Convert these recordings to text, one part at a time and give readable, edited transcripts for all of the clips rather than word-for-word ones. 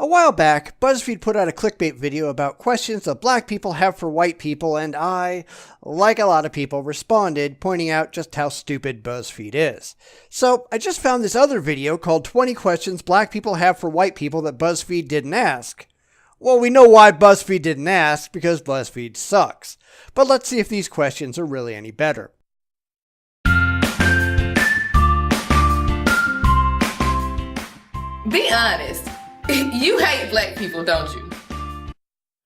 A while back, Buzzfeed put out a clickbait video about questions that black people have for white people, and I, like a lot of people, responded, pointing out just how stupid Buzzfeed is. So I just found this other video called 20 Questions Black People Have for White People That Buzzfeed Didn't Ask. Well, we know why Buzzfeed didn't ask, because Buzzfeed sucks. But let's see if these questions are really any better. Be honest. You hate black people, don't you?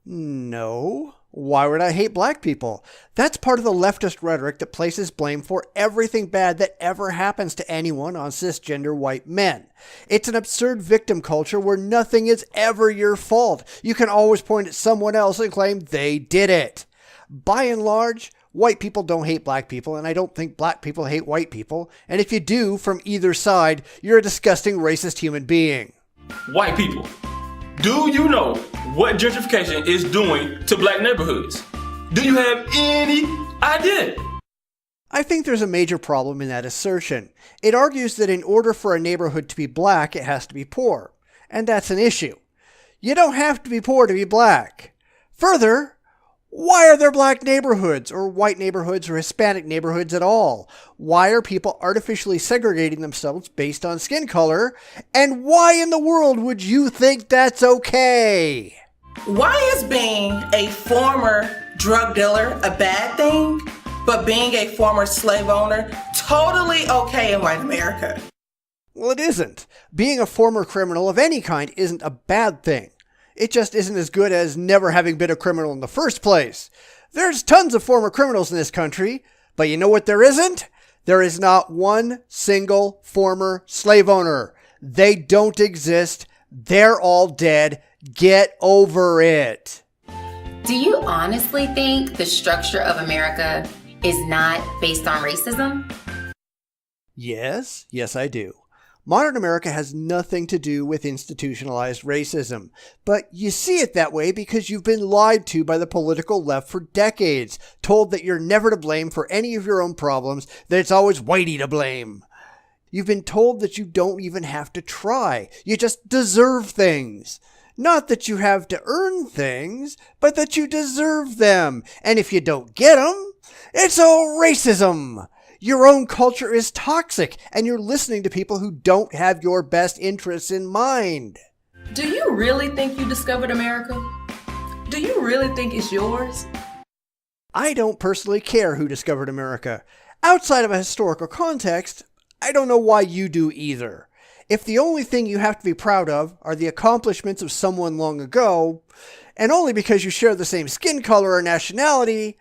No. Why would I hate black people? That's part of the leftist rhetoric that places blame for everything bad that ever happens to anyone on cisgender white men. It's an absurd victim culture where nothing is ever your fault. You can always point at someone else and claim they did it. By and large, white people don't hate black people, and I don't think black people hate white people. And if you do, from either side, you're a disgusting racist human being. White people, do you know what gentrification is doing to black neighborhoods? Do you have any idea? I think there's a major problem in that assertion. It argues that in order for a neighborhood to be black, it has to be poor. And that's an issue. You don't have to be poor to be black. Further, why are there black neighborhoods, or white neighborhoods, or Hispanic neighborhoods at all? Why are people artificially segregating themselves based on skin color? And why in the world would you think that's okay? Why is being a former drug dealer a bad thing, but being a former slave owner totally okay in white America? Well, it isn't. Being a former criminal of any kind isn't a bad thing. It just isn't as good as never having been a criminal in the first place. There's tons of former criminals in this country, but you know what there isn't? There is not one single former slave owner. They don't exist. They're all dead. Get over it. Do you honestly think the structure of America is not based on racism? Yes, I do. Modern America has nothing to do with institutionalized racism, but you see it that way because you've been lied to by the political left for decades, told that you're never to blame for any of your own problems, that it's always whitey to blame. You've been told that you don't even have to try, you just deserve things. Not that you have to earn things, but that you deserve them, and if you don't get them, it's all racism. Your own culture is toxic, and you're listening to people who don't have your best interests in mind. Do you really think you discovered America? Do you really think it's yours? I don't personally care who discovered America. Outside of a historical context, I don't know why you do either. If the only thing you have to be proud of are the accomplishments of someone long ago, and only because you share the same skin color or nationality,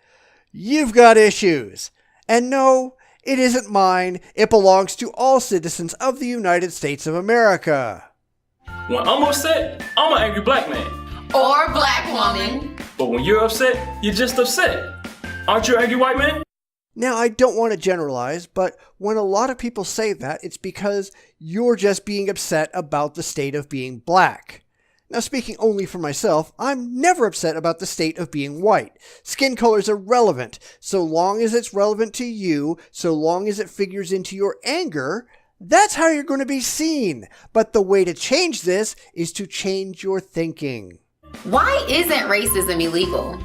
you've got issues. And no, it isn't mine. It belongs to all citizens of the United States of America. When I'm upset, I'm an angry black man. Or black woman. But when you're upset, you're just upset. Aren't you an angry white man? Now, I don't want to generalize, but when a lot of people say that, it's because you're just being upset about the state of being black. Now, speaking only for myself, I'm never upset about the state of being white. Skin color is irrelevant. So long as it's relevant to you, so long as it figures into your anger, that's how you're going to be seen. But the way to change this is to change your thinking. Why isn't racism illegal?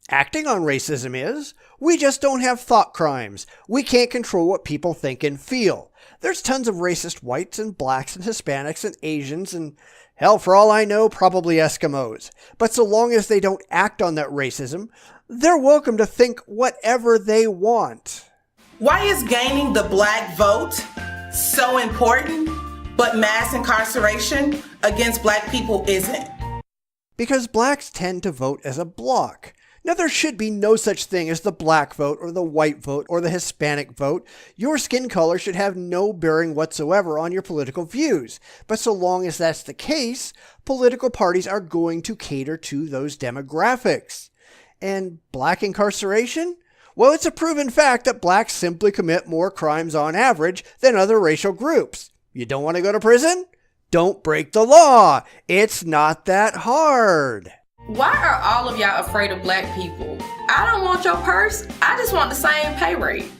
Acting on racism is. We just don't have thought crimes. We can't control what people think and feel. There's tons of racist whites and blacks and Hispanics and Asians and, hell, for all I know, probably Eskimos. But so long as they don't act on that racism, they're welcome to think whatever they want. Why is gaining the black vote so important, but mass incarceration against black people isn't? Because blacks tend to vote as a bloc. Now, there should be no such thing as the black vote or the white vote or the Hispanic vote. Your skin color should have no bearing whatsoever on your political views. But so long as that's the case, political parties are going to cater to those demographics. And black incarceration? Well, it's a proven fact that blacks simply commit more crimes on average than other racial groups. You don't want to go to prison? Don't break the law. It's not that hard. Why are all of y'all afraid of black people? I don't want your purse. I just want the same pay rate.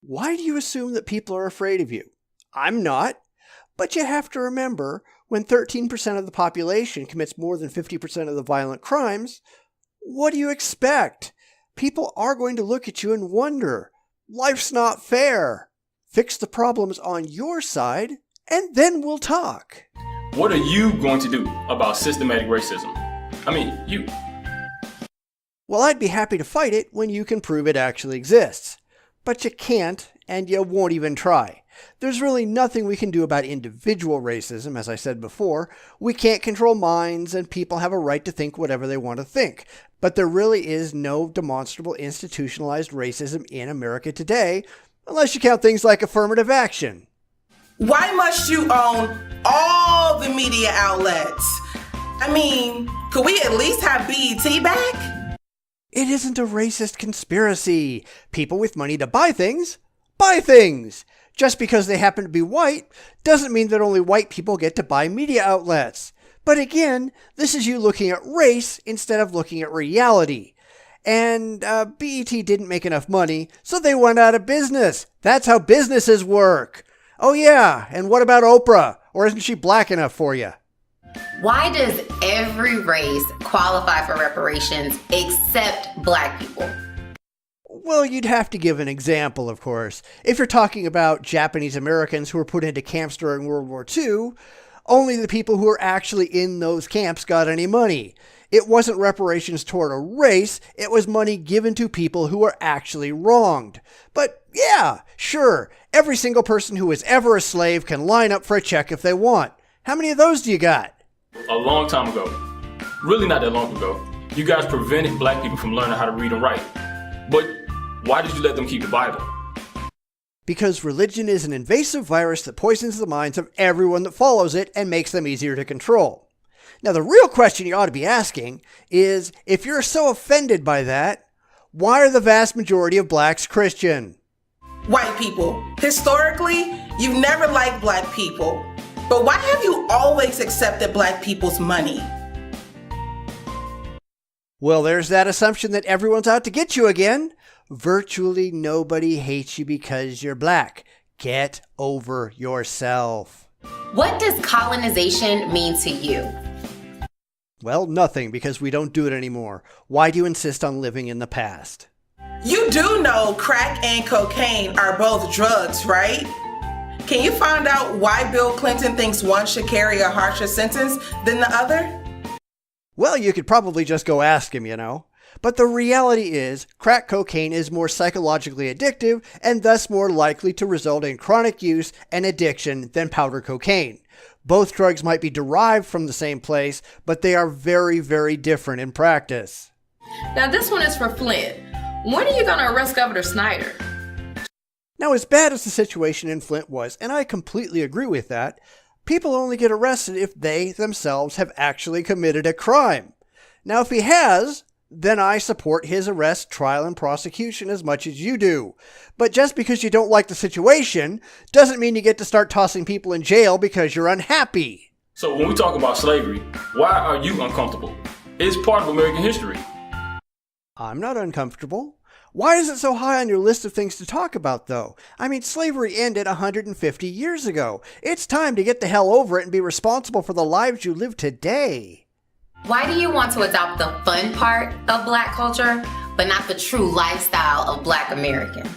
Why do you assume that people are afraid of you? I'm not. But you have to remember, When 13% of the population commits more than 50% of the violent crimes, what do you expect? People are going to look at you and wonder, life's not fair. Fix the problems on your side, and then we'll talk. What are you going to do about systematic racism? I mean, you. Well, I'd be happy to fight it when you can prove it actually exists. But you can't, and you won't even try. There's really nothing we can do about individual racism, as I said before. We can't control minds, and people have a right to think whatever they want to think. But there really is no demonstrable institutionalized racism in America today, unless you count things like affirmative action. Why must you own all the media outlets? I mean, could we at least have BET back? It isn't a racist conspiracy. People with money to buy things, buy things. Just because they happen to be white doesn't mean that only white people get to buy media outlets. But again, this is you looking at race instead of looking at reality. And BET didn't make enough money, so they went out of business. That's how businesses work. Oh yeah, and what about Oprah? Or isn't she black enough for you? Why does every race qualify for reparations except black people? Well, you'd have to give an example, of course. If you're talking about Japanese Americans who were put into camps during World War II, only the people who were actually in those camps got any money. It wasn't reparations toward a race, it was money given to people who were actually wronged. But yeah, sure, every single person who was ever a slave can line up for a check if they want. How many of those do you got? A long time ago, really not that long ago, you guys prevented black people from learning how to read and write. But why did you let them keep the Bible? Because religion is an invasive virus that poisons the minds of everyone that follows it and makes them easier to control. Now, the real question you ought to be asking is, if you're so offended by that, why are the vast majority of blacks Christian? White people. Historically, you've never liked black people. But why have you always accepted black people's money? Well, there's that assumption that everyone's out to get you again. Virtually nobody hates you because you're black. Get over yourself. What does colonization mean to you? Well, nothing, because we don't do it anymore. Why do you insist on living in the past? You do know crack and cocaine are both drugs, right? Can you find out why Bill Clinton thinks one should carry a harsher sentence than the other? Well, you could probably just go ask him, you know. But the reality is, crack cocaine is more psychologically addictive and thus more likely to result in chronic use and addiction than powder cocaine. Both drugs might be derived from the same place, but they are very, very different in practice. Now this one is for Flint. When are you going to arrest Governor Snyder? Now, as bad as the situation in Flint was, and I completely agree with that, people only get arrested if they themselves have actually committed a crime. Now, if he has, then I support his arrest, trial, and prosecution as much as you do. But just because you don't like the situation doesn't mean you get to start tossing people in jail because you're unhappy. So when we talk about slavery, why are you uncomfortable? It's part of American history. I'm not uncomfortable. Why is it so high on your list of things to talk about, though? I mean, slavery ended 150 years ago. It's time to get the hell over it and be responsible for the lives you live today. Why do you want to adopt the fun part of black culture, but not the true lifestyle of black Americans?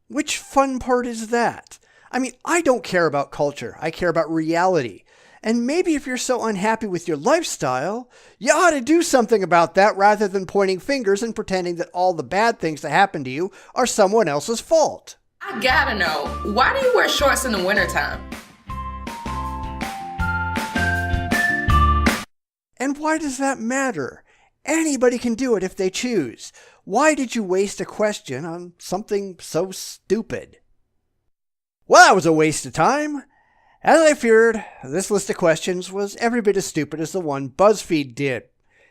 Which fun part is that? I mean, I don't care about culture. I care about reality. And maybe if you're so unhappy with your lifestyle, you ought to do something about that rather than pointing fingers and pretending that all the bad things that happen to you are someone else's fault. I gotta know, why do you wear shorts in the wintertime? And why does that matter? Anybody can do it if they choose. Why did you waste a question on something so stupid? Well, that was a waste of time. As I feared, this list of questions was every bit as stupid as the one Buzzfeed did.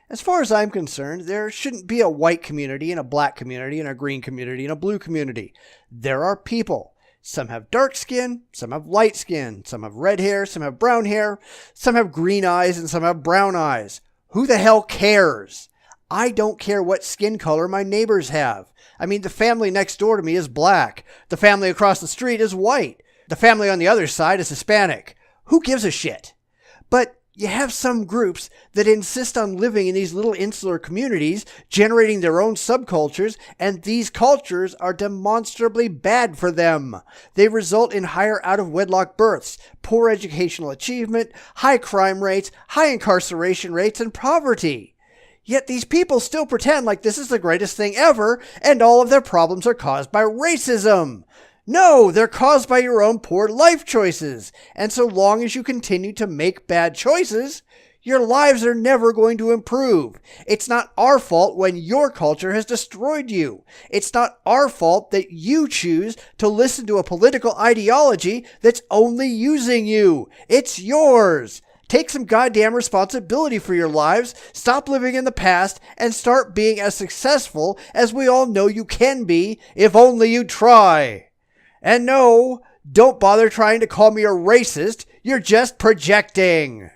As far as I'm concerned, there shouldn't be a white community and a black community and a green community and a blue community. There are people. Some have dark skin, some have light skin, some have red hair, some have brown hair, some have green eyes, and some have brown eyes. Who the hell cares? I don't care what skin color my neighbors have. I mean, the family next door to me is black. The family across the street is white. The family on the other side is Hispanic. who gives a shit? But you have some groups that insist on living in these little insular communities, generating their own subcultures, and these cultures are demonstrably bad for them. They result in higher out-of-wedlock births, poor educational achievement, high crime rates, high incarceration rates, and poverty. Yet these people still pretend like this is the greatest thing ever, and all of their problems are caused by racism. No, they're caused by your own poor life choices. And so long as you continue to make bad choices, your lives are never going to improve. It's not our fault when your culture has destroyed you. It's not our fault that you choose to listen to a political ideology that's only using you. It's yours. Take some goddamn responsibility for your lives, stop living in the past, and start being as successful as we all know you can be if only you try. And no, don't bother trying to call me a racist. You're just projecting.